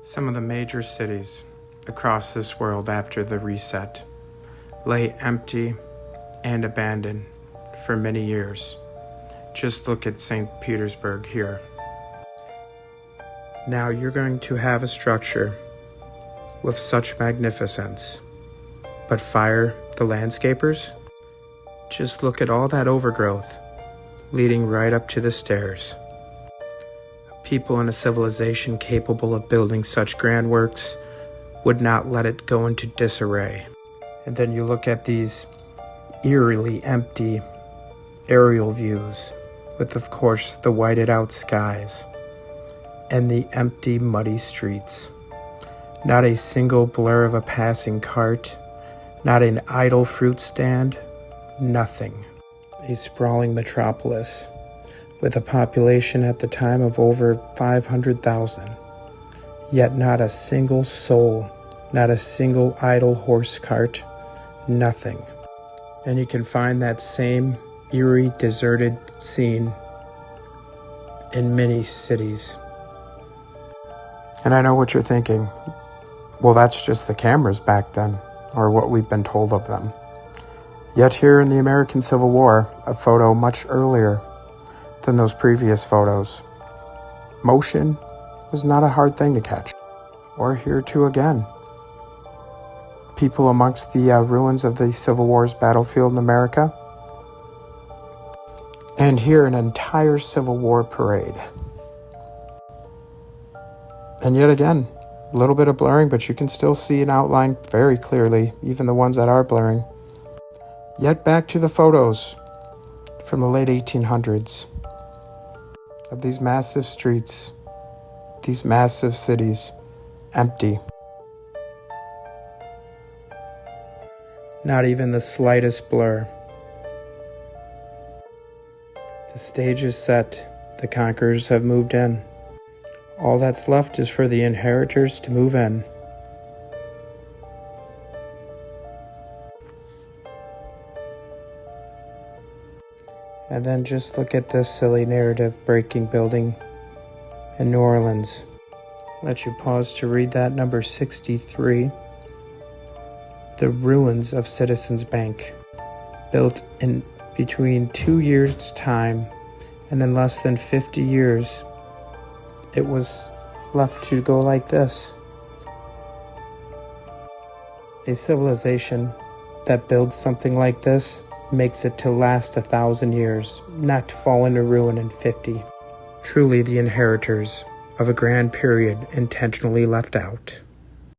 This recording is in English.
Some of the major cities across this world after the reset lay empty and abandoned for many years. Just look at St. Petersburg here. Now you're going to have a structure with such magnificence, but fire the landscapers? Just look at all that overgrowth leading right up to the stairs. People in a civilization capable of building such grand works would not let it go into disarray. And then you look at these eerily empty aerial views with, of course, the whited out skies and the empty, muddy streets. Not a single blur of a passing cart, not an idle fruit stand, nothing. A sprawling metropolis with a population at the time of over 500,000, yet not a single soul, not a single idle horse cart, nothing. And you can find that same eerie, deserted scene in many cities. And I know what you're thinking. Well, that's just the cameras back then, or what we've been told of them. Yet here in the American Civil War, a photo much earlier than those previous photos, motion was not a hard thing to catch. Or here too again. People amongst the ruins of the Civil War's battlefield in America. And here an entire Civil War parade. And yet again, a little bit of blurring, but you can still see an outline very clearly, even the ones that are blurring. Yet back to the photos from the late 1800s of these massive streets, these massive cities, empty. Not even the slightest blur. The stage is set, the conquerors have moved in. All that's left is for the inheritors to move in. And then just look at this silly narrative-breaking building in New Orleans. Let you pause to read that, number 63. The ruins of Citizens Bank, built in between 2 years' time, and in less than 50 years, it was left to go like this. A civilization that builds something like this makes it to last 1,000 years, not to fall into ruin in 50. Truly the inheritors of a grand period intentionally left out.